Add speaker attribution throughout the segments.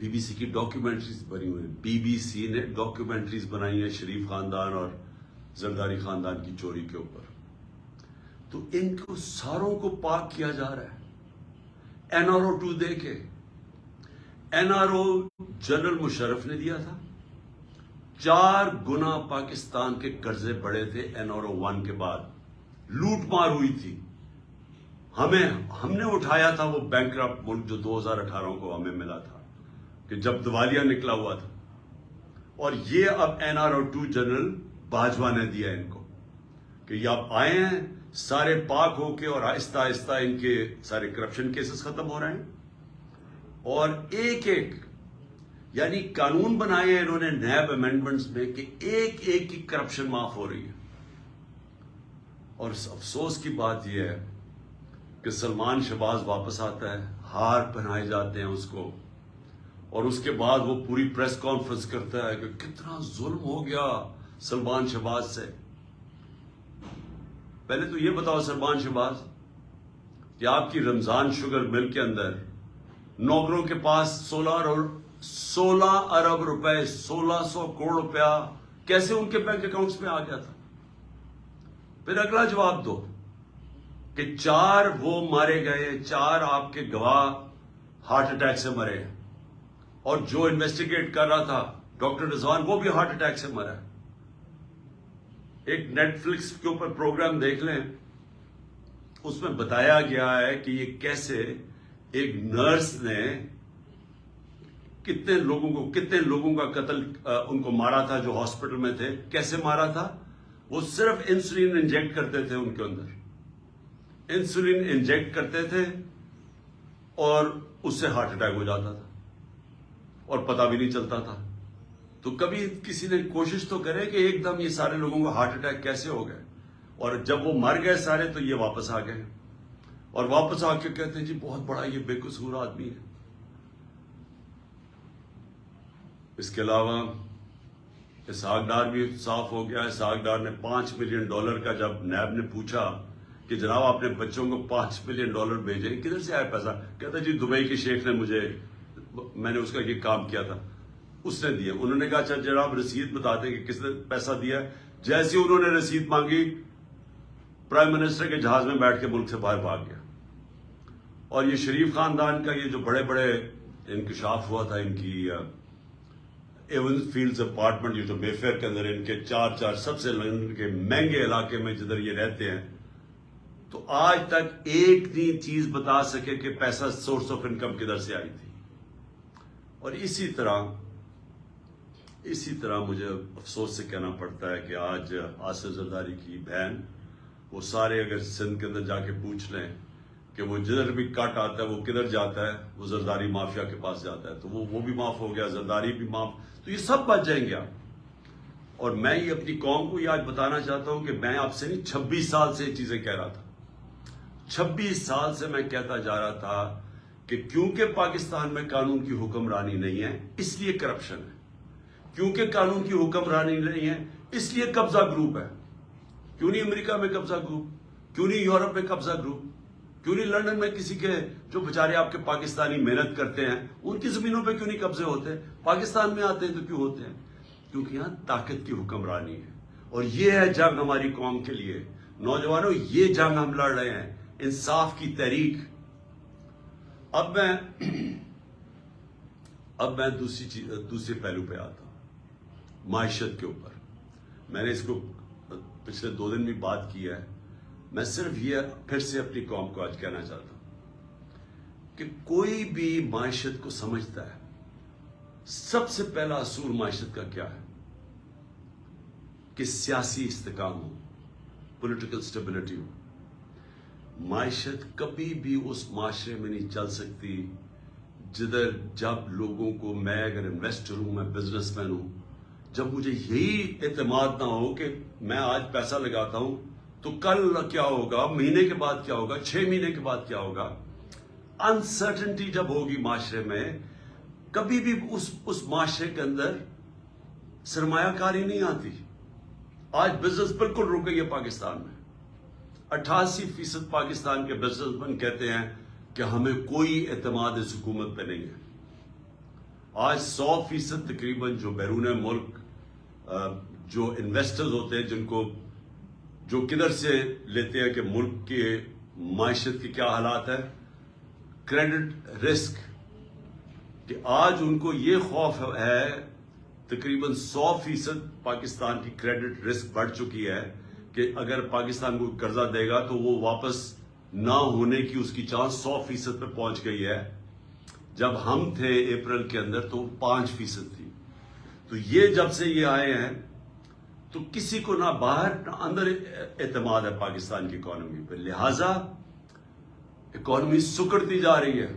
Speaker 1: BBC کی documentaries بنی ہوئی ہیں. BBC نے ڈاکیومنٹریز بنائی ہیں شریف خاندان اور زرداری خاندان کی چوری کے اوپر. تو ان کو ساروں کو پاک کیا جا رہا ہے. NRO 2 دیکھے, NRO جنرل مشرف نے دیا تھا. 4 گنا پاکستان کے قرضے بڑھے تھے NRO 1 کے بعد. لوٹ مار ہوئی تھی. ہم نے اٹھایا تھا وہ بینکرپٹ ملک جو 2018 کو ہمیں ملا تھا کہ جب دیوالیہ نکلا ہوا تھا. اور یہ اب NRO 2 جنرل باجوہ نے دیا ان کو کہ یہ آپ آئے ہیں سارے پاک ہو کے, اور آہستہ آہستہ ان کے سارے کرپشن کیسز ختم ہو رہے ہیں. اور ایک ایک یعنی قانون بنائے ہیں انہوں نے نیب امینڈمنٹس میں کہ ایک ایک کی کرپشن معاف ہو رہی ہے. اور افسوس کی بات یہ ہے کہ سلمان شہباز واپس آتا ہے, ہار پہنائے جاتے ہیں اس کو, اور اس کے بعد وہ پوری پریس کانفرنس کرتا ہے کہ کتنا ظلم ہو گیا سلمان شہباز سے. پہلے تو یہ بتاؤ سلمان شہباز کہ آپ کی رمضان شوگر مل کے اندر نوکروں کے پاس 16 ارب روپے 1600 کروڑ روپیہ کیسے ان کے بینک اکاؤنٹس میں آ گیا تھا؟ پھر اگلا جواب دو کہ 4 وہ مارے گئے, 4 آپ کے گواہ ہارٹ اٹیک سے مرے, اور جو انویسٹیگیٹ کر رہا تھا ڈاکٹر رضوان وہ بھی ہارٹ اٹیک سے مرا. ایک نیٹ فلکس کے اوپر پروگرام دیکھ لیں, اس میں بتایا گیا ہے کہ یہ کیسے ایک نرس نے کتنے لوگوں کا قتل ان کو مارا تھا جو ہاسپٹل میں تھے. کیسے مارا تھا؟ وہ صرف انسولین انجیکٹ کرتے تھے ان کے اندر, انسولین انجیکٹ کرتے تھے اور اس سے ہارٹ اٹیک ہو جاتا تھا اور پتہ بھی نہیں چلتا تھا. تو کبھی کسی نے کوشش تو کرے کہ ایک دم یہ سارے لوگوں کو ہارٹ اٹیک کیسے ہو گئے, اور جب وہ مر گئے سارے تو یہ واپس آ گئے, اور واپس آ کے کہتے ہیں جی بہت بڑا یہ بے قصور آدمی ہے. اس کے علاوہ اسحاق ڈار بھی صاف ہو گیا. اسحاق ڈار نے $5 ملین کا جب نیب نے پوچھا کہ جناب آپ نے بچوں کو $5 ملین بھیجے, کدھر سے آیا پیسہ؟ کہتا جی دبئی کے شیخ نے میں نے اس کا یہ کام کیا تھا, اس نے دیا. انہوں نے کہا اچھا جناب رسید بتا دیں کہ کس نے پیسہ دیا. جیسے انہوں نے رسید مانگی پرائم منسٹر کے جہاز میں بیٹھ کے ملک سے باہر بھاگ گیا. اور یہ شریف خاندان کا یہ جو بڑے بڑے انکشاف ہوا تھا ان کی ایون فیلڈز اپارٹمنٹ جو مے فیئر کے اندر ان کے 4 سب سے لندن کے مہنگے علاقے میں جدھر یہ رہتے ہیں, تو آج تک ایک نہیں چیز بتا سکے کہ پیسہ سورس آف انکم کدھر سے آئی تھی. اور اسی طرح مجھے افسوس سے کہنا پڑتا ہے کہ آج آصف زرداری کی بہن, وہ سارے اگر سندھ کے اندر جا کے پوچھ لیں کہ وہ جدھر بھی کٹ آتا ہے وہ کدھر جاتا ہے, وہ زرداری مافیا کے پاس جاتا ہے. تو وہ بھی معاف ہو گیا, زرداری بھی معاف, تو یہ سب بچ جائیں گے آپ. اور میں یہ اپنی قوم کو یہ آج بتانا چاہتا ہوں کہ میں آپ سے نہیں 26 سال سے یہ چیزیں کہہ رہا تھا. 26 سال سے میں کہتا جا رہا تھا کہ کیونکہ پاکستان میں قانون کی حکمرانی نہیں ہے اس لیے کرپشن ہے, کیونکہ قانون کی حکمرانی نہیں ہے اس لیے قبضہ گروپ ہے. کیوں نہیں امریکہ میں قبضہ گروپ, کیوں نہیں یورپ میں قبضہ گروپ, کیوں نہیں لندن میں کسی کے جو بیچارے آپ کے پاکستانی محنت کرتے ہیں ان کی زمینوں پہ کیوں نہیں قبضے ہوتے؟ پاکستان میں آتے ہیں تو کیوں ہوتے ہیں؟ کیونکہ یہاں طاقت کی حکمرانی ہے. اور یہ ہے جنگ ہماری قوم کے لیے. نوجوانوں یہ جنگ ہم لڑ رہے ہیں, انصاف کی تحریک. اب میں دوسرے پہلو پہ آتا ہوں, معیشت کے اوپر. میں نے اس کو پچھلے 2 دن بھی بات کی ہے. میں صرف یہ پھر سے اپنی قوم کو آج کہنا چاہتا ہوں کہ کوئی بھی معیشت کو سمجھتا ہے, سب سے پہلا اصول معیشت کا کیا ہے کہ سیاسی استحکام ہو, پولیٹیکل سٹیبلٹی ہو. معیشت کبھی بھی اس معاشرے میں نہیں چل سکتی جدھر جب لوگوں کو, میں اگر انویسٹر ہوں, میں بزنس مین ہوں, جب مجھے یہی اعتماد نہ ہو کہ میں آج پیسہ لگاتا ہوں تو کل کیا ہوگا, مہینے کے بعد کیا ہوگا, 6 مہینے کے بعد کیا ہوگا. انسرٹنٹی جب ہوگی معاشرے میں, کبھی بھی اس معاشرے کے اندر سرمایہ کاری نہیں آتی. آج بزنس بالکل رک گئی ہے پاکستان میں. 88% پاکستان کے بزنس مین کہتے ہیں کہ ہمیں کوئی اعتماد اس حکومت پہ نہیں ہے. آج 100% تقریباً جو بیرون ملک جو انویسٹرز ہوتے ہیں جن کو جو کدھر سے لیتے ہیں کہ ملک کے معیشت کے کیا حالات ہے، کریڈٹ رسک، کہ آج ان کو یہ خوف ہے، تقریباً 100% پاکستان کی کریڈٹ رسک بڑھ چکی ہے کہ اگر پاکستان کو قرضہ دے گا تو وہ واپس نہ ہونے کی اس کی چانس 100% پہ پہنچ گئی ہے۔ جب ہم تھے اپریل کے اندر تو 5% تھی۔ تو یہ جب سے یہ آئے ہیں تو کسی کو نہ باہر نہ اندر اعتماد ہے پاکستان کی اکانومی پہ، لہذا اکانومی سکڑتی جا رہی ہے،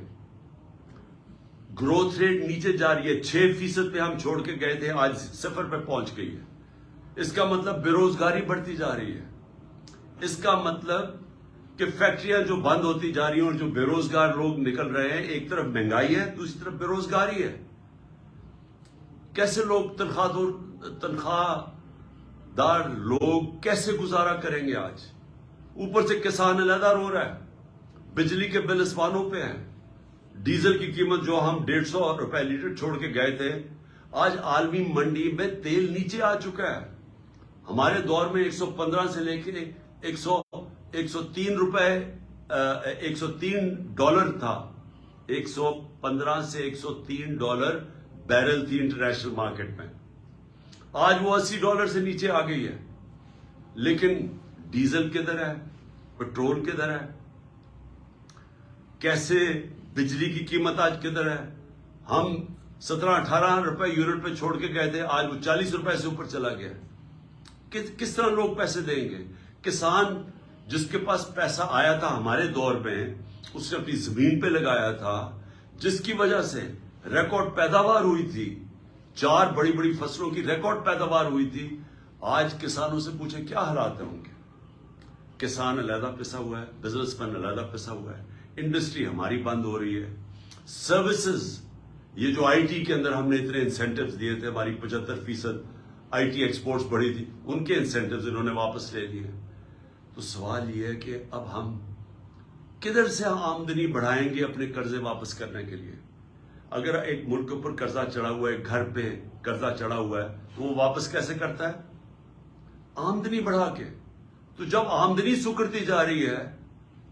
Speaker 1: گروتھ ریٹ نیچے جا رہی ہے، 6% پہ ہم چھوڑ کے گئے تھے، آج 0 پہ پہنچ گئی ہے۔ اس کا مطلب بے روزگاری بڑھتی جا رہی ہے، اس کا مطلب کہ فیکٹریاں جو بند ہوتی جا رہی ہیں اور جو بے روزگار لوگ نکل رہے ہیں، ایک طرف مہنگائی ہے، دوسری طرف بے روزگاری ہے۔ کیسے لوگ تنخواہ دار لوگ کیسے گزارا کریں گے آج؟ اوپر سے کسان علیحدہ رو رہا ہے، بجلی کے بل آسمانوں پہ ہیں، ڈیزل کی قیمت جو ہم 150 روپے لیٹر چھوڑ کے گئے تھے، آج عالمی منڈی میں تیل نیچے آ چکا ہے۔ ہمارے دور میں 115 سے لے کے 103 روپے $103 تھا، 115 سے $103 بیرل تھی انٹرنیشنل مارکیٹ میں، آج وہ $80 سے نیچے آ گئی ہے۔ لیکن ڈیزل کدھر ہے، پیٹرول کدھر ہے، کیسے بجلی کی قیمت آج کدھر ہے؟ ہم 17-18 روپے یونٹ پہ چھوڑ کے گئے تھے، آج وہ 40 روپے سے اوپر چلا گیا۔ کس طرح لوگ پیسے دیں گے؟ کسان جس کے پاس پیسہ آیا تھا ہمارے دور میں، اس نے اپنی زمین پہ لگایا تھا، جس کی وجہ سے ریکارڈ پیداوار ہوئی تھی، 4 بڑی بڑی فصلوں کی ریکارڈ پیداوار ہوئی تھی۔ آج کسانوں سے پوچھیں کیا حالات ہیں ان کے؟ کسان علیحدہ پسا ہوا ہے، بزنس مین علیحدہ پسا ہوا ہے، انڈسٹری ہماری بند ہو رہی ہے، سروسز، یہ جو آئی ٹی کے اندر ہم نے اتنے انسینٹیوز دیے تھے، ہماری 75% آئی ٹی ایکسپورٹس بڑھی تھی، ان کے انسینٹیوز انہوں نے واپس لے لیے۔ تو سوال یہ ہے کہ اب ہم کدھر سے آمدنی بڑھائیں گے اپنے قرضے واپس کرنے کے لیے؟ اگر ایک ملک کے اوپر قرضہ چڑھا ہوا ہے، گھر پہ قرضہ چڑھا ہوا ہے، تو وہ واپس کیسے کرتا ہے؟ آمدنی بڑھا کے۔ تو جب آمدنی سکڑتی جا رہی ہے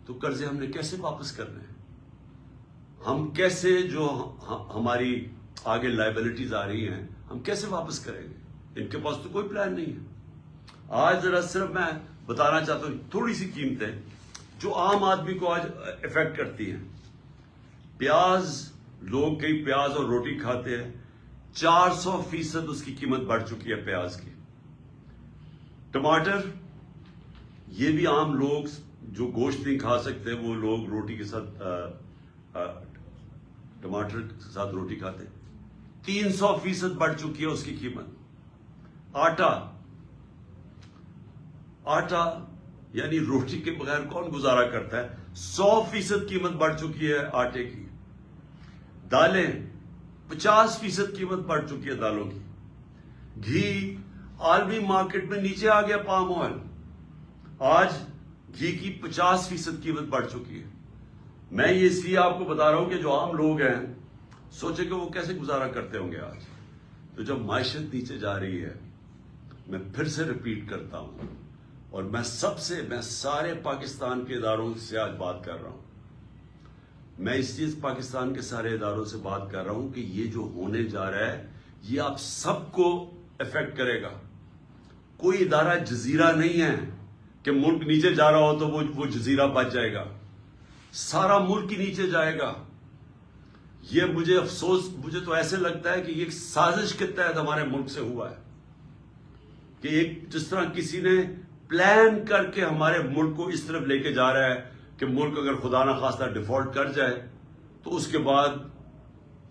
Speaker 1: تو قرضے ہم نے کیسے واپس کرنے ہیں؟ ہم کیسے جو ہماری آگے لائبلٹیز آ رہی ہیں ہم کیسے واپس کریں گے؟ ان کے پاس تو کوئی پلان نہیں ہے۔ آج ذرا صرف میں بتانا چاہتا ہوں تھوڑی سی قیمتیں جو عام آدمی کو آج افیکٹ کرتی ہیں۔ پیاز، لوگ کئی پیاز اور روٹی کھاتے ہیں، 400% اس کی قیمت بڑھ چکی ہے پیاز کی۔ ٹماٹر، یہ بھی عام لوگ جو گوشت نہیں کھا سکتے وہ لوگ روٹی کے ساتھ ٹماٹر کے ساتھ روٹی کھاتے ہیں، 300% بڑھ چکی ہے اس کی قیمت۔ آٹا یعنی روٹی کے بغیر کون گزارا کرتا ہے، 100% قیمت بڑھ چکی ہے آٹے کی۔ دالیں، 50% قیمت بڑھ چکی ہے دالوں کی۔ گھی، عالمی مارکیٹ میں نیچے آ گیا پام آئل، آج گھی کی 50% قیمت بڑھ چکی ہے۔ میں یہ اس لیے آپ کو بتا رہا ہوں کہ جو عام لوگ ہیں سوچے کہ وہ کیسے گزارا کرتے ہوں گے آج۔ تو جب معیشت نیچے جا رہی ہے، میں پھر سے ریپیٹ کرتا ہوں، اور میں سارے پاکستان کے اداروں سے آج بات کر رہا ہوں، میں اس چیز پاکستان کے سارے اداروں سے بات کر رہا ہوں کہ یہ جو ہونے جا رہا ہے یہ آپ سب کو افیکٹ کرے گا۔ کوئی ادارہ جزیرہ نہیں ہے کہ ملک نیچے جا رہا ہو تو وہ جزیرہ بچ جائے گا، سارا ملک ہی نیچے جائے گا۔ یہ مجھے تو ایسے لگتا ہے کہ یہ ایک سازش کے تحت ہمارے ملک سے ہوا ہے، کہ ایک جس طرح کسی نے پلان کر کے ہمارے ملک کو اس طرف لے کے جا رہا ہے کہ ملک اگر خدا نہ خواستہ ڈیفالٹ کر جائے تو اس کے بعد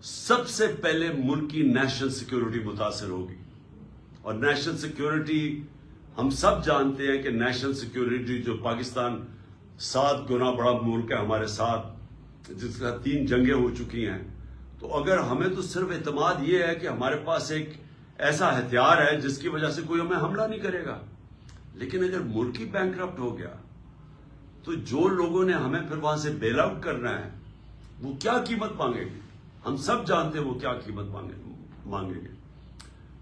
Speaker 1: سب سے پہلے ملک کی نیشنل سیکیورٹی متاثر ہوگی۔ اور نیشنل سیکیورٹی ہم سب جانتے ہیں کہ نیشنل سیکیورٹی جو پاکستان 7 گنا بڑا ملک ہے ہمارے ساتھ، جس کا 3 جنگیں ہو چکی ہیں، تو اگر ہمیں تو صرف اعتماد یہ ہے کہ ہمارے پاس ایک ایسا ہتھیار ہے جس کی وجہ سے کوئی ہمیں حملہ نہیں کرے گا، لیکن اگر ملک ہی بینکرپٹ ہو گیا تو جو لوگوں نے ہمیں پھر وہاں سے بیل آؤٹ کرنا ہے وہ کیا قیمت مانگے گی؟ ہم سب جانتے ہیں وہ کیا قیمت مانگیں گے.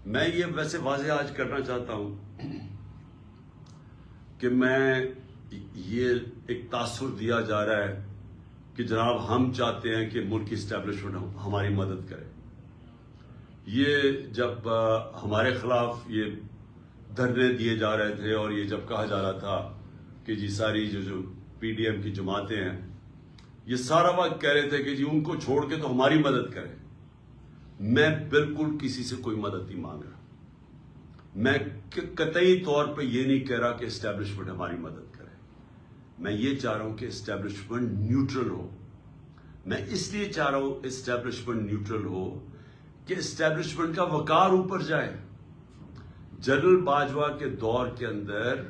Speaker 1: میں یہ ویسے واضح آج کرنا چاہتا ہوں کہ میں یہ ایک تاثر دیا جا رہا ہے کہ جناب ہم چاہتے ہیں کہ ملک کی اسٹیبلشمنٹ ہماری مدد کرے. یہ جب ہمارے خلاف یہ دھرنے دیے جا رہے تھے اور یہ جب کہا جا رہا تھا کہ جی ساری جو پی ڈی ایم کی جماعتیں ہیں یہ سارا وقت کہہ رہے تھے کہ جی ان کو چھوڑ کے تو ہماری مدد کریں. میں بالکل کسی سے کوئی مدد نہیں مانگ رہا. میں قطعی طور پہ یہ نہیں کہہ رہا کہ اسٹیبلشمنٹ ہماری مدد کرے. میں یہ چاہ رہا ہوں کہ اسٹیبلشمنٹ نیوٹرل ہو. میں اس لیے چاہ رہا ہوں اسٹیبلشمنٹ نیوٹرل ہو کہ اسٹیبلشمنٹ کا وقار اوپر جائے. جنرل باجوہ کے دور کے اندر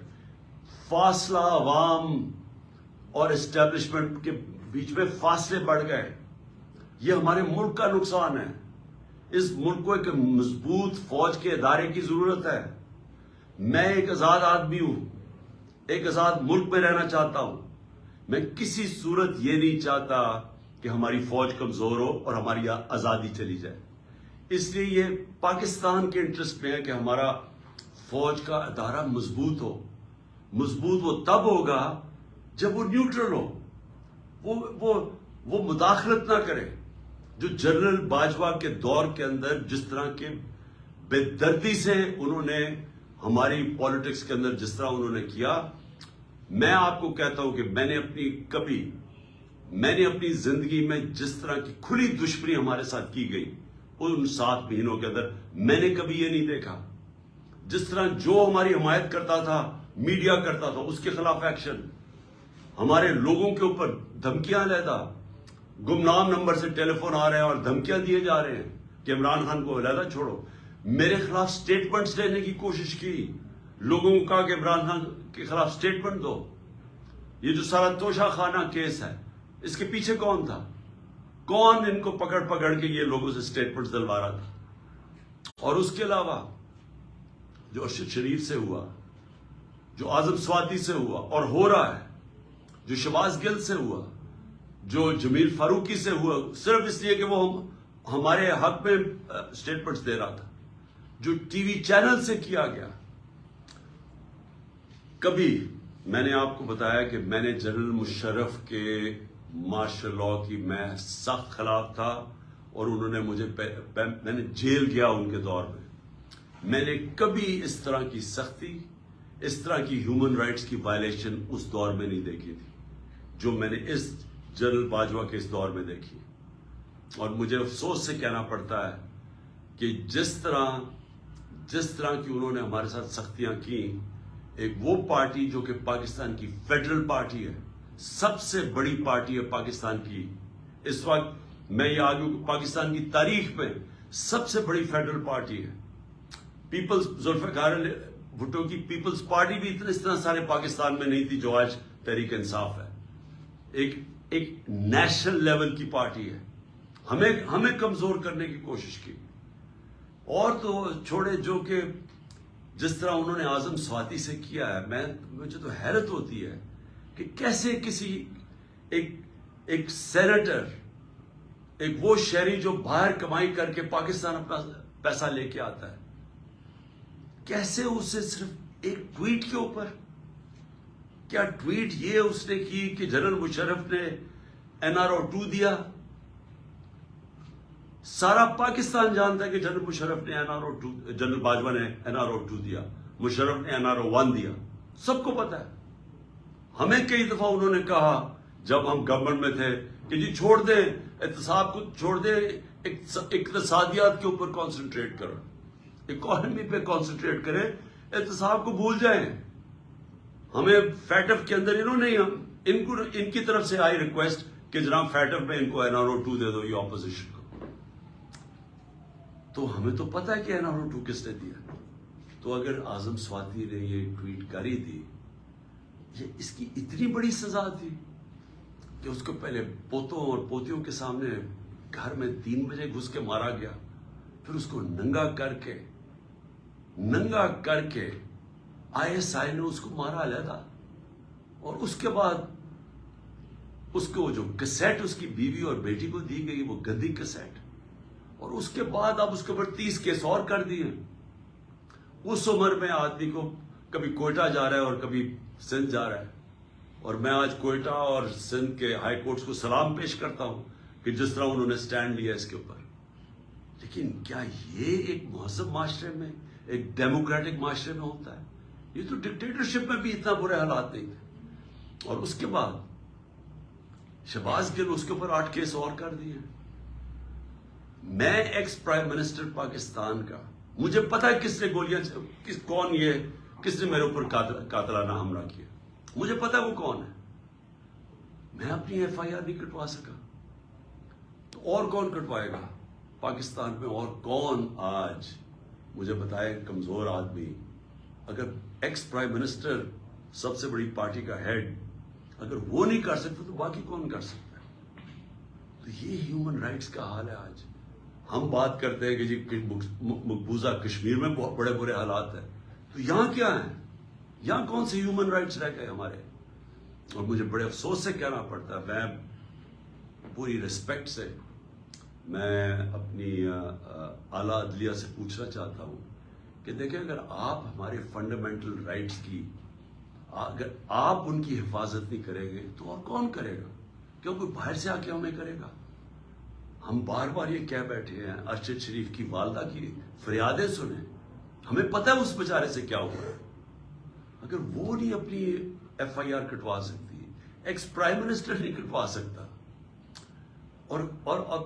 Speaker 1: فاصلہ عوام اور اسٹیبلشمنٹ کے بیچ میں فاصلے بڑھ گئے. یہ ہمارے ملک کا نقصان ہے. اس ملک کو ایک مضبوط فوج کے ادارے کی ضرورت ہے. میں ایک آزاد آدمی ہوں, ایک آزاد ملک میں رہنا چاہتا ہوں. میں کسی صورت یہ نہیں چاہتا کہ ہماری فوج کمزور ہو اور ہماری آزادی چلی جائے. اس لیے یہ پاکستان کے انٹرسٹ میں ہے کہ ہمارا فوج کا ادارہ مضبوط ہو. مضبوط وہ تب ہوگا جب وہ نیوٹرل ہو, وہ مداخلت نہ کرے. جو جنرل باجوہ کے دور کے اندر جس طرح کے بے دردی سے انہوں نے ہماری پالیٹکس کے اندر جس طرح انہوں نے کیا, میں آپ کو کہتا ہوں کہ میں نے اپنی زندگی میں جس طرح کی کھلی دشمنی ہمارے ساتھ کی گئی ان 7 مہینوں کے اندر میں نے کبھی یہ نہیں دیکھا. جس طرح جو ہماری حمایت کرتا تھا, میڈیا کرتا تھا, اس کے خلاف ایکشن, ہمارے لوگوں کے اوپر دھمکیاں علیحدہ, گمنام نمبر سے ٹیلی فون آ رہے ہیں اور دھمکیاں دیے جا رہے ہیں کہ عمران خان کو علیحدہ چھوڑو. میرے خلاف سٹیٹمنٹس لینے کی کوشش کی, لوگوں کو کہا کہ عمران خان کے خلاف سٹیٹمنٹ دو. یہ جو سارا توشہ خانہ کیس ہے اس کے پیچھے کون تھا؟ کون ان کو پکڑ کے یہ لوگوں سے سٹیٹمنٹس دلوا رہا تھا؟ اور اس کے علاوہ جو ارشد شریف سے ہوا, جو اعظم سواتی سے ہوا اور ہو رہا ہے, جو شہباز گل سے ہوا, جو جمیل فاروقی سے ہوا صرف اس لیے کہ وہ ہمارے حق میں سٹیٹمنٹس دے رہا تھا, جو ٹی وی چینل سے کیا گیا. کبھی میں نے آپ کو بتایا کہ میں نے جنرل مشرف کے مارشل لاء کی میں سخت خلاف تھا اور انہوں نے مجھے میں نے جیل گیا ان کے دور میں. میں نے کبھی اس طرح کی سختی, اس طرح کی ہیومن رائٹس کی وائلیشن اس دور میں نہیں دیکھی تھی جو میں نے اس جنرل باجوہ کے اس دور میں دیکھی. اور مجھے افسوس سے کہنا پڑتا ہے کہ جس طرح کی انہوں نے ہمارے ساتھ سختیاں کی, ایک وہ پارٹی جو کہ پاکستان کی فیڈرل پارٹی ہے, سب سے بڑی پارٹی ہے پاکستان کی اس وقت, میں یہ آگوں کہ پاکستان کی تاریخ میں سب سے بڑی فیڈرل پارٹی ہے. ذوالفقار علی بھٹو کی پیپلز پارٹی بھی اس طرح سارے پاکستان میں نہیں تھی جو آج تحریک انصاف ہے. ایک نیشنل لیول کی پارٹی ہے. ہمیں کمزور کرنے کی کوشش کی. اور تو چھوڑے جو کہ جس طرح انہوں نے اعظم سواتی سے کیا ہے, مجھے تو حیرت ہوتی ہے کہ کیسے کسی ایک سینیٹر, ایک وہ شہری جو باہر کمائی کر کے پاکستان اپنا پیسہ لے کے آتا ہے, کیسے اسے صرف ایک ٹویٹ کے اوپر, کیا ٹویٹ یہ اس نے کی کہ جنرل مشرف نے NRO 2 دیا؟ سارا پاکستان جانتا ہے کہ جنرل مشرف نے جنرل باجوہ نے NRO 2 دیا, مشرف نے NRO 1 دیا, سب کو پتا ہے. ہمیں کئی دفعہ انہوں نے کہا جب ہم گورنمنٹ میں تھے کہ جی چھوڑ دیں احتساب کو, چھوڑ دیں اقتصادیات کے اوپر کانسنٹریٹ کرو, اکانومی پہ کانسنٹریٹ کریں, احتساب کو بھول جائیں. ہمیں فیٹف کے اندر انہوں نے ان کی طرف سے آئی ریکویسٹ کہ جناب فیٹف میں ان کو NRO 2 دے دو, یہ اپوزیشن کو. تو ہمیں تو پتا ہے کہ NRO 2 کس نے دیا. تو اگر اعظم سواتی نے یہ ٹویٹ کری تھی, یہ اس کی اتنی بڑی سزا تھی کہ اس کو پہلے پوتوں اور پوتیوں کے سامنے گھر میں 3 بجے گھس کے مارا گیا, پھر اس کو ننگا کر کے ISI نے اس کو مارا علیحدہ, اور اس کے بعد اس کو جو کیسٹ اس کی بیوی اور بیٹی کو دی گئی وہ گندی کیسٹ, اور اس کے بعد اب اس کے اوپر 30 کیس اور کر دیے. اس عمر میں آدمی کو کبھی کوئٹہ جا رہا ہے اور کبھی سندھ جا رہا ہے. اور میں آج کوئٹہ اور سندھ کے ہائی کورٹس کو سلام پیش کرتا ہوں کہ جس طرح انہوں نے سٹینڈ لیا اس کے اوپر. لیکن کیا یہ ایک مہذب معاشرے میں، ایک ڈیموکریٹک معاشرے میں ہوتا ہے؟ یہ تو ڈکٹیٹرشپ میں بھی اتنا برے حالات نہیں تھے. اور اس کے بعد شہباز گل، اس کے اوپر 8 کیس اور کر دیے. میں ایکس پرائم منسٹر پاکستان کا، مجھے پتا ہے کس نے گولیاں، کس نے میرے اوپر قاتلانہ حملہ کیا، مجھے پتا وہ کون ہے. میں اپنی ایف آئی آر نہیں کٹوا سکا تو اور کون کٹوائے گا پاکستان میں؟ اور کون آج مجھے بتائے کمزور آدمی، اگر ایکس پرائم منسٹر سب سے بڑی پارٹی کا ہیڈ اگر وہ نہیں کر سکتا تو باقی کون کر سکتا ہے؟ تو یہ ہیومن رائٹس کا حال ہے آج. ہم بات کرتے ہیں کہ جی مقبوضہ کشمیر میں بہت بڑے برے حالات ہیں، تو یہاں کیا ہیں؟ یہاں کون سے ہیومن رائٹس رہ گئے ہمارے؟ اور مجھے بڑے افسوس سے کہنا پڑتا ہے، میں پوری ریسپیکٹ سے میں اپنی اعلیٰ عدلیہ سے پوچھنا چاہتا ہوں کہ دیکھیں، اگر آپ ہمارے فنڈامنٹل رائٹس کی، اگر آپ ان کی حفاظت نہیں کریں گے تو اور کون کرے گا؟ کیوں کوئی باہر سے آ کے ہمیں کرے گا؟ ہم بار بار یہ کہہ بیٹھے ہیں، ارشد شریف کی والدہ کی فریادیں سنیں، ہمیں پتہ ہے اس بیچارے سے کیا ہوا ہے. اگر وہ نہیں اپنی ایف آئی آر کٹوا سکتی، ایکس پرائم منسٹر نہیں کٹوا سکتا. اور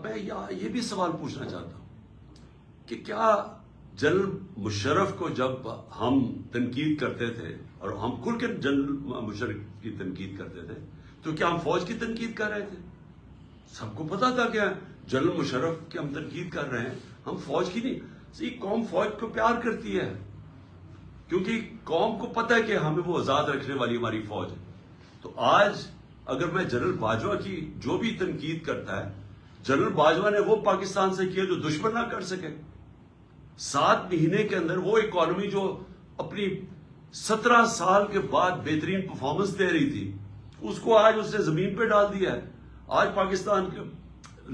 Speaker 1: میں یہ بھی سوال پوچھنا چاہتا ہوں کہ کیا جنرل مشرف کو جب ہم تنقید کرتے تھے، اور ہم کھل کے جنرل مشرف کی تنقید کرتے تھے، تو کیا ہم فوج کی تنقید کر رہے تھے؟ سب کو پتا تھا کہ جنرل مشرف کی ہم تنقید کر رہے ہیں، ہم فوج کی نہیں. قوم فوج کو پیار کرتی ہے کیونکہ قوم کو پتہ ہے کہ ہمیں وہ آزاد رکھنے والی ہماری فوج ہے. تو آج اگر میں جنرل باجوہ کی جو بھی تنقید کرتا ہے، جنرل باجوہ نے وہ پاکستان سے کیا جو دشمن نہ کر سکے. 7 مہینے کے اندر وہ اکانومی جو اپنی 17 سال کے بعد بہترین پرفارمنس دے رہی تھی، اس کو آج اس نے زمین پہ ڈال دیا ہے. آج پاکستان کے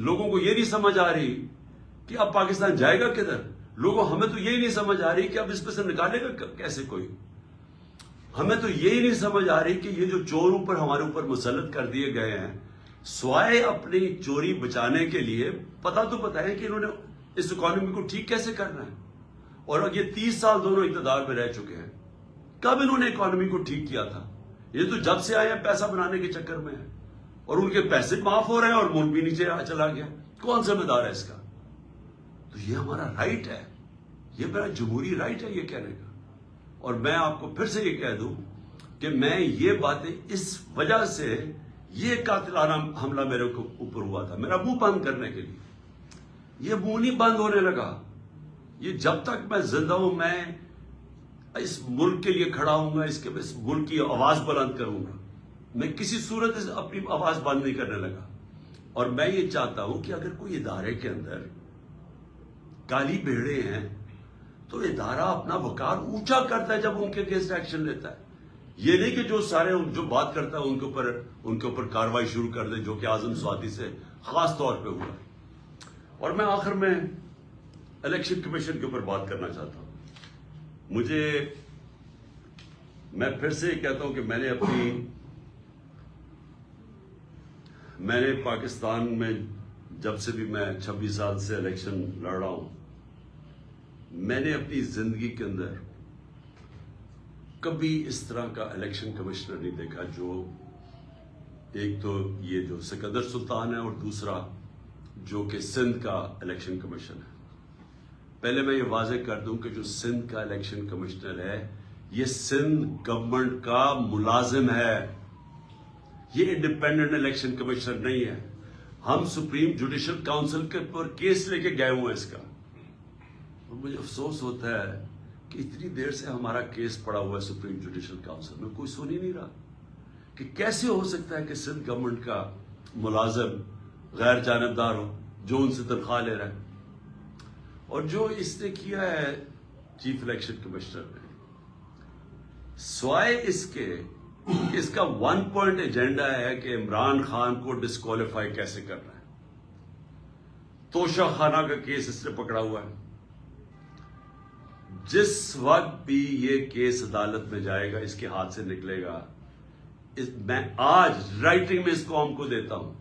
Speaker 1: لوگوں کو یہ نہیں سمجھ آ رہی کہ اب پاکستان جائے گا کدھر. ہمیں تو یہی نہیں سمجھ آ رہی کہ اب اس پہ سے نکالے گا کیسے کوئی. ہمیں تو یہی نہیں سمجھ آ رہی کہ یہ جو چور اوپر ہمارے اوپر مسلط کر دیے گئے ہیں، سوائے اپنی چوری بچانے کے لیے، پتا تو پتا ہے کہ انہوں نے اس اکانومی کو ٹھیک کیسے کرنا ہے. اور یہ 30 سال دونوں اقتدار میں رہ چکے ہیں. کب انہوں نے اکانومی کو ٹھیک کیا تھا؟ یہ تو جب سے آئے ہیں پیسہ بنانے کے چکر میں ہے، اور ان کے پیسے معاف ہو رہے ہیں اور ملک بھی نیچے چلا گیا. کون ذمہ دار ہے اس کا؟ تو یہ ہمارا رائٹ ہے، یہ میرا جمہوری رائٹ ہے یہ کہنے کا. اور میں آپ کو پھر سے یہ کہہ دوں کہ میں یہ باتیں اس وجہ سے، یہ قاتلانہ حملہ میرے اوپر ہوا تھا میرا منہ بند کرنے کے لیے. یہ منہ نہیں بند ہونے لگا. یہ جب تک میں زندہ ہوں، میں اس ملک کے لیے کھڑا ہوں گا، اس ملک کی آواز بلند کروں گا. میں کسی صورت سے اپنی آواز بند نہیں کرنے لگا. اور میں یہ چاہتا ہوں کہ اگر کوئی ادارے کے اندر کالی بھیڑے ہیں تو ادارہ اپنا وقار اونچا کرتا ہے جب ان کے اگینسٹ ایکشن لیتا ہے. یہ نہیں کہ جو بات کرتا ہے ان کے اوپر کاروائی شروع کر دے، جو کہ اعظم سعودی سے خاص طور پہ ہوا. اور میں آخر میں الیکشن کمیشن کے اوپر بات کرنا چاہتا ہوں. میں پھر سے یہ کہتا ہوں کہ میں نے پاکستان میں جب سے بھی میں 26 سال سے الیکشن لڑ رہا ہوں، میں نے اپنی زندگی کے اندر کبھی اس طرح کا الیکشن کمشنر نہیں دیکھا. جو ایک تو یہ جو سکندر سلطان ہے، اور دوسرا جو کہ سندھ کا الیکشن کمیشن ہے. پہلے میں یہ واضح کر دوں کہ جو سندھ کا الیکشن کمشنر ہے، یہ سندھ گورنمنٹ کا ملازم ہے، یہ انڈیپینڈنٹ الیکشن کمشنر نہیں ہے. ہم سپریم جوڈیشل کاؤنسل کے پر کیس لے کے گئے ہوئے ہیں اس کا. اور مجھے افسوس ہوتا ہے کہ اتنی دیر سے ہمارا کیس پڑا ہوا ہے سپریم جوڈیشل کاؤنسل میں، کوئی سن ہی نہیں رہا کہ کیسے ہو سکتا ہے کہ سندھ گورنمنٹ کا ملازم غیر جانبدار ہو جو ان سے تنخواہ لے رہا ہے. اور جو اس نے کیا ہے چیف الیکشن کمشنر نے، سوائے اس کے اس کا 1 پوائنٹ ایجنڈا ہے کہ عمران خان کو ڈسکوالیفائی کیسے کرنا ہے. توشہ خانہ کا کیس اس نے پکڑا ہوا ہے. جس وقت بھی یہ کیس عدالت میں جائے گا، اس کے ہاتھ سے نکلے گا، میں آج رائٹنگ میں اس قوم کو دیتا ہوں،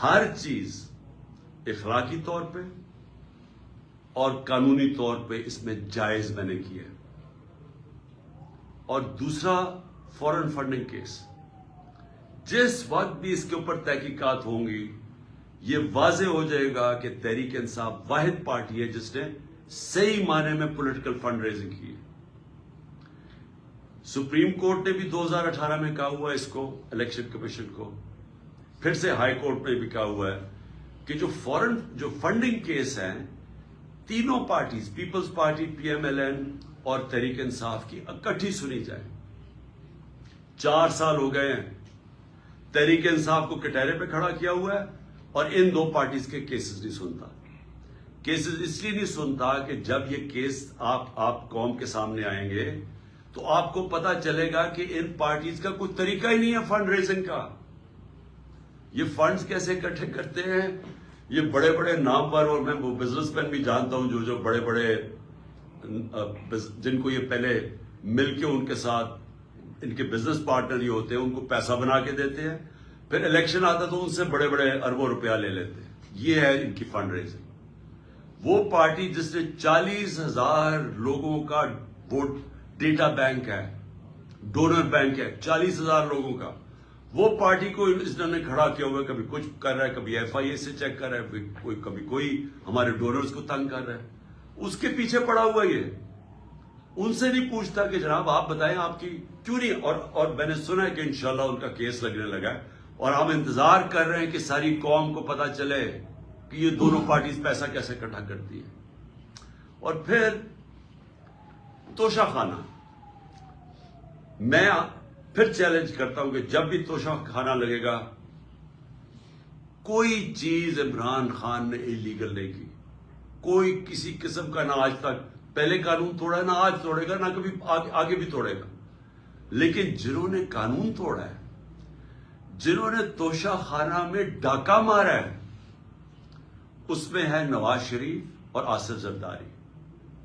Speaker 1: ہر چیز اخلاقی طور پہ اور قانونی طور پہ اس میں جائز میں نے کی ہے. اور دوسرا فورن فنڈنگ کیس، جس وقت بھی اس کے اوپر تحقیقات ہوں گی، یہ واضح ہو جائے گا کہ تحریک انصاف واحد پارٹی ہے جس نے صحیح معنی میں پولیٹیکل فنڈ ریزنگ کی ہے. سپریم کورٹ نے بھی 2018 میں کہا ہوا ہے اس کو، الیکشن کمیشن کو، پھر سے ہائی کورٹ میں بھی کہا ہوا ہے کہ جو فنڈنگ کیس ہیں، تینوں parties, People's Party, P M L N اور تحریک انصاف کی اکٹھی سنی جائے. 4 سال ہو گئے ہیں، تحریک انصاف کو کٹہرے پہ کھڑا کیا ہوا ہے اور ان دو پارٹیز کے کیسز نہیں سنتا. کیسز اس لیے نہیں سنتا کہ جب یہ کیس آپ قوم کے سامنے آئیں گے تو آپ کو پتا چلے گا کہ ان پارٹیز کا کوئی طریقہ ہی نہیں ہے فنڈ ریزنگ کا. یہ فنڈز کیسے اکٹھے کرتے ہیں، یہ بڑے بڑے نامور، اور میں وہ بزنس مین بھی جانتا ہوں جو بڑے بڑے جن کو یہ پہلے مل کے ان کے ساتھ ان کے بزنس پارٹنر ہی ہوتے ہیں، ان کو پیسہ بنا کے دیتے ہیں، پھر الیکشن آتا تو ان سے بڑے بڑے اربوں روپیہ لے لیتے ہیں. یہ ہے ان کی فنڈ ریزنگ. وہ پارٹی جس نے 40,000 لوگوں کا ووٹ ڈیٹا بینک ہے، ڈونر بینک ہے 40,000 لوگوں کا، وہ پارٹی کو اس نے کھڑا کیا ہوا ہے. کبھی کچھ کر رہا ہے، کبھی ایف آئی اے سے چیک کر رہا ہے، کبھی کوئی ہمارے ڈونرز کو تنگ کر رہا ہے. اس کے پیچھے پڑا ہوا یہ، ان سے نہیں پوچھتا کہ جناب آپ بتائیں آپ کی کیوں نہیں. اور میں نے سنا ہے کہ انشاءاللہ ان کا کیس لگنے لگا ہے اور ہم انتظار کر رہے ہیں کہ ساری قوم کو پتا چلے کہ یہ دونوں پارٹیز پیسہ کیسے اکٹھا کرتی ہے. اور پھر توشہ خانہ، میں پھر چیلنج کرتا ہوں کہ جب بھی توشہ خانہ لگے گا، کوئی چیز عمران خان نے انلیگل نہیں کی، کوئی کسی قسم کا، نہ آج تک پہلے قانون توڑا ہے، نہ آج توڑے گا، نہ کبھی آگے بھی توڑے گا. لیکن جنہوں نے قانون توڑا ہے، جنہوں نے توشہ خانہ میں ڈاکہ مارا ہے، اس میں ہے نواز شریف اور آصف زرداری.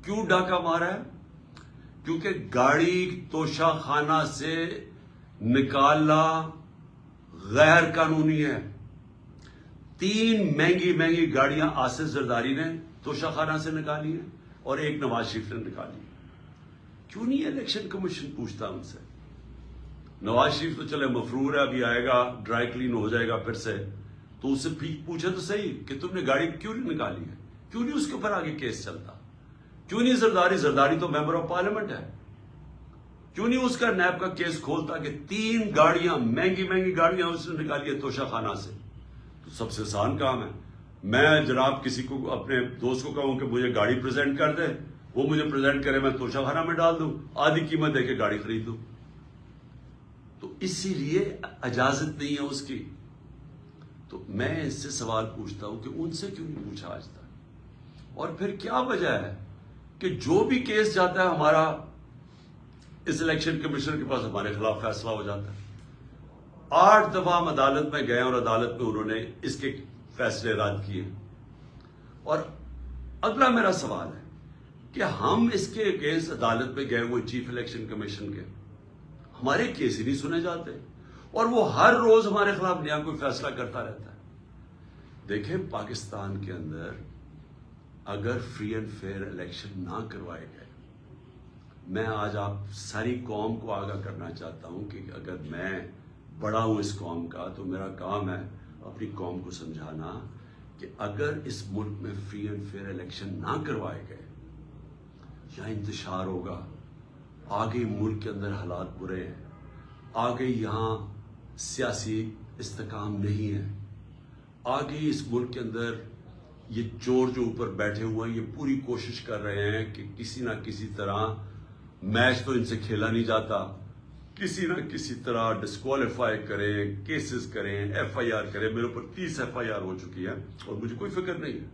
Speaker 1: کیوں ڈاکہ مارا ہے؟ کیونکہ گاڑی توشہ خانہ سے نکالنا غیر قانونی ہے. 3 مہنگی گاڑیاں آصف زرداری نے توشہ خانہ سے نکالی ہیں اور 1 نواز شریف نے نکالی. کیوں نہیں الیکشن کمیشن پوچھتا ان سے؟ نواز شریف تو چلے مفرور ہے، ابھی آئے گا، ڈرائی کلین ہو جائے گا پھر سے، تو اس سے پوچھے تو صحیح کہ تم نے گاڑی کیوں نہیں نکالی ہے، کیوں نہیں اس کے اوپر آگے کیس چلتا، کیوں نہیں زرداری تو ممبر آف پارلیمنٹ ہے، کیوں نہیں اس کا نیب کا کیس کھولتا کہ 3 گاڑیاں مہنگی گاڑیاں اس نے نکالی ہے توشہ خانہ سے. تو سب سے آسان کام ہے، میں جناب کسی کو اپنے دوست کو کہوں کہ مجھے گاڑی پریزنٹ کر دے، وہ مجھے پریزنٹ کرے، میں توشہ خانہ میں ڈال دوں، آدھی قیمت دے کے گاڑی خرید دوں. تو اسی لیے اجازت نہیں ہے اس کی. تو میں اس سے سوال پوچھتا ہوں کہ ان سے کیوں نہیں پوچھا آج تک؟ اور پھر کیا وجہ ہے کہ جو بھی کیس جاتا ہے ہمارا اس الیکشن کمیشن کے پاس ہمارے خلاف فیصلہ ہو جاتا ہے؟ 8 دفعہ ہم عدالت میں گئے اور عدالت میں انہوں نے اس کے فیصلے رد کیے. اور اگلا میرا سوال ہے کہ ہم اس کے اگینسٹ عدالت میں گئے ہوئے چیف الیکشن کمیشن کے، ہمارے کیس ہی نہیں سنے جاتے اور وہ ہر روز ہمارے خلاف نیا کوئی فیصلہ کرتا رہتا ہے. دیکھیں، پاکستان کے اندر اگر فری اینڈ فیئر الیکشن نہ کروائے گئے، میں آج آپ ساری قوم کو آگاہ کرنا چاہتا ہوں کہ اگر میں بڑا ہوں اس قوم کا تو میرا کام ہے اپنی قوم کو سمجھانا کہ اگر اس ملک میں فری اینڈ فیئر الیکشن نہ کروائے گئے، یا انتشار ہوگا، آگے ملک کے اندر حالات برے ہیں، آگے یہاں سیاسی استحکام نہیں ہے، آگے اس ملک کے اندر یہ چور جو اوپر بیٹھے ہوئے ہیں یہ پوری کوشش کر رہے ہیں کہ کسی نہ کسی طرح، میچ تو ان سے کھیلا نہیں جاتا، کسی نہ کسی طرح ڈسکوالیفائی کریں، کیسز کریں، ایف آئی آر کریں. میرے اوپر 30 ایف آئی آر ہو چکی ہے اور مجھے کوئی فکر نہیں ہے.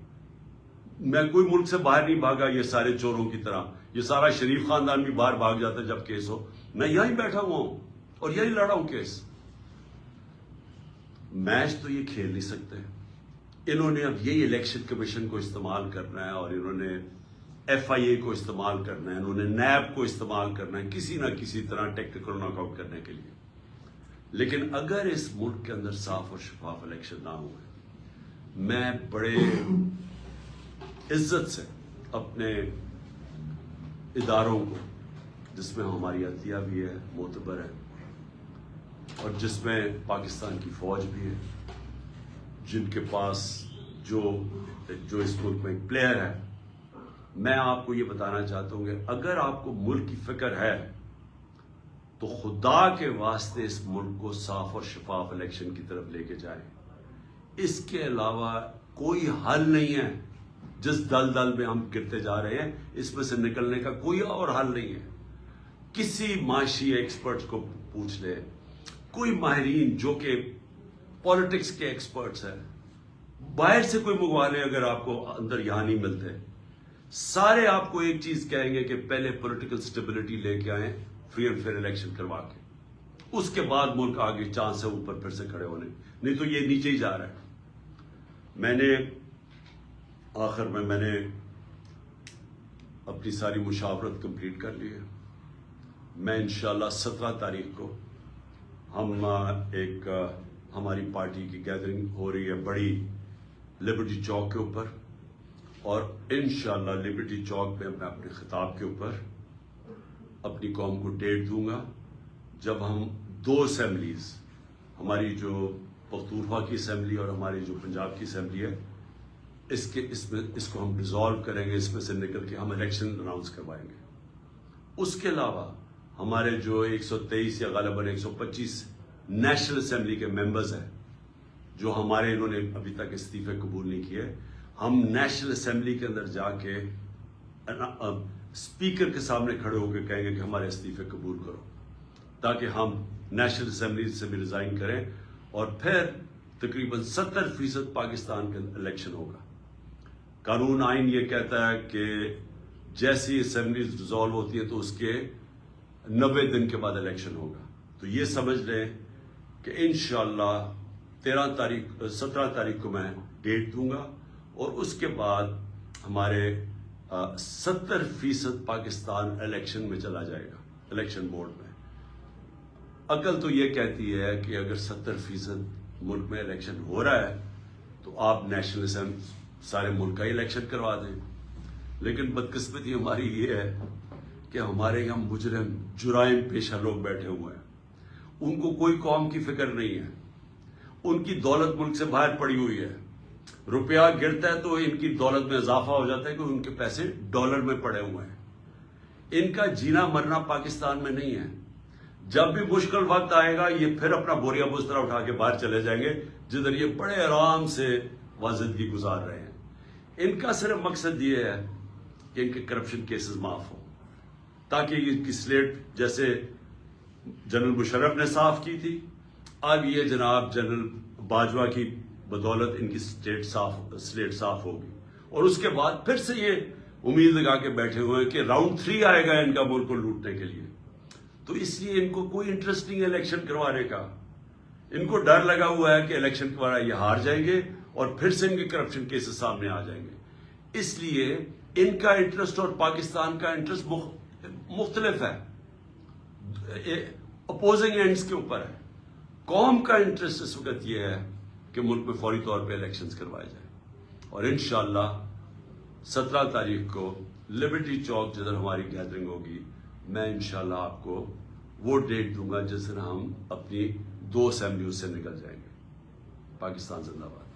Speaker 1: میں کوئی ملک سے باہر نہیں بھاگا یہ سارے چوروں کی طرح. یہ سارا شریف خاندان بھی باہر بھاگ جاتا ہے جب کیس ہو. میں یہیں بیٹھا ہوا ہوں اور یہیں لڑا ہوں کیس. میچ تو یہ کھیل نہیں سکتے. انہوں نے اب یہی الیکشن کمیشن کو استعمال کرنا ہے اور انہوں نے FIA کو استعمال کرنا ہے, انہوں نے نیب کو استعمال کرنا ہے کسی نہ کسی طرح ٹیکنیکل ناک آؤٹ کرنے کے لیے. لیکن اگر اس ملک کے اندر صاف اور شفاف الیکشن نہ ہوئے, میں بڑے عزت سے اپنے اداروں کو, جس میں ہماری عدلیہ بھی ہے, معتبر ہے, اور جس میں پاکستان کی فوج بھی ہے, جن کے پاس جو اس ملک میں ایک پلیئر ہے, میں آپ کو یہ بتانا چاہتا ہوں کہ اگر آپ کو ملک کی فکر ہے تو خدا کے واسطے اس ملک کو صاف اور شفاف الیکشن کی طرف لے کے جائیں. اس کے علاوہ کوئی حل نہیں ہے. جس دل میں ہم گرتے جا رہے ہیں اس میں سے نکلنے کا کوئی اور حل نہیں ہے. کسی معاشی ایکسپرٹس کو پوچھ لے, کوئی ماہرین جو کہ پالیٹکس کے ایکسپرٹس ہیں, باہر سے کوئی منگوا لیں اگر آپ کو اندر یہاں نہیں ملتے, سارے آپ کو ایک چیز کہیں گے کہ پہلے پولیٹیکل سٹیبلٹی لے کے آئیں, فری اینڈ فیئر الیکشن کروا کے, اس کے بعد ملک آگے چاند سے اوپر پھر سے کھڑے ہونے, نہیں تو یہ نیچے ہی جا رہا ہے. میں نے آخر میں نے اپنی ساری مشاورت کمپلیٹ کر لی ہے. میں انشاءاللہ 17 تاریخ کو ہماری پارٹی کی گیدرنگ ہو رہی ہے بڑی لبرٹی چوک کے اوپر, اور انشاءاللہ لبرٹی چوک پہ میں اپنے خطاب کے اوپر اپنی قوم کو ڈیٹ دوں گا جب ہم 2 اسمبلیز, ہماری جو پختونخوا کی اسمبلی اور ہماری جو پنجاب کی اسمبلی ہے, اس کو ہم ڈیزالو کریں گے, اس میں سے نکل کے ہم الیکشن اناؤنس کروائیں گے. اس کے علاوہ ہمارے جو 123 یا غالباً 125 نیشنل اسمبلی کے ممبرز ہیں جو ہمارے, انہوں نے ابھی تک استعفے قبول نہیں کیے, ہم نیشنل اسمبلی کے اندر جا کے اسپیکر کے سامنے کھڑے ہو کے کہیں گے کہ ہمارے استعفے قبول کرو, تاکہ ہم نیشنل اسمبلی سے بھی ریزائن کریں, اور پھر تقریباً 70% پاکستان کے الیکشن ہوگا. قانون آئین یہ کہتا ہے کہ جیسی اسمبلی ڈیزالو ہوتی ہے تو اس کے 90 دن کے بعد الیکشن ہوگا. تو یہ سمجھ لیں کہ انشاءاللہ 17 تاریخ کو میں ڈیٹ دوں گا, اور اس کے بعد ہمارے 70% پاکستان الیکشن میں چلا جائے گا, الیکشن بورڈ میں. عقل تو یہ کہتی ہے کہ اگر 70% ملک میں الیکشن ہو رہا ہے تو آپ نیشنل اسمبلی سارے ملک کا الیکشن کروا دیں. لیکن بدقسمتی ہماری یہ ہے کہ ہمارے یہاں مجرم جرائم پیشہ لوگ بیٹھے ہوئے ہیں, ان کو کوئی قوم کی فکر نہیں ہے, ان کی دولت ملک سے باہر پڑی ہوئی ہے. روپیہ گرتا ہے تو ان کی دولت میں اضافہ ہو جاتا ہے کہ ان کے پیسے ڈالر میں پڑے ہوئے ہیں. ان کا جینا مرنا پاکستان میں نہیں ہے. جب بھی مشکل وقت آئے گا یہ پھر اپنا بوریا بستر اٹھا کے باہر چلے جائیں گے, جدھر یہ بڑے آرام سے زندگی گزار رہے ہیں. ان کا صرف مقصد یہ ہے کہ ان کے کرپشن کیسز معاف ہوں, تاکہ ان کی سلیٹ جیسے جنرل مشرف نے صاف کی تھی, اب یہ جناب جنرل باجوہ کی بدولت ان کی سلیٹ صاف ہوگی, اور اس کے بعد پھر سے یہ امید لگا کے بیٹھے ہوئے ہیں کہ راؤنڈ 3 آئے گا ان کا ملک کو لوٹنے کے لیے. تو اس لیے ان کو کوئی انٹرسٹ نہیں ہے الیکشن کروانے کا. ان کو ڈر لگا ہوا ہے کہ الیکشن کروانا یہ ہار جائیں گے اور پھر سے ان کے کرپشن کیسز سامنے آ جائیں گے. اس لیے ان کا انٹرسٹ اور پاکستان کا انٹرسٹ مختلف ہے, اپوزنگ اینڈز کے اوپر ہے. قوم کا انٹرسٹ اس وقت یہ ہے کہ ملک میں فوری طور پہ الیکشنز کروائے جائیں, اور انشاءاللہ 17 تاریخ کو لبرٹی چوک جدھر ہماری گیدرنگ ہوگی, میں انشاءاللہ آپ کو وہ ڈیٹ دوں گا جس دن ہم اپنی 2 اسمبلیوں سے نکل جائیں گے. پاکستان زندہ باد.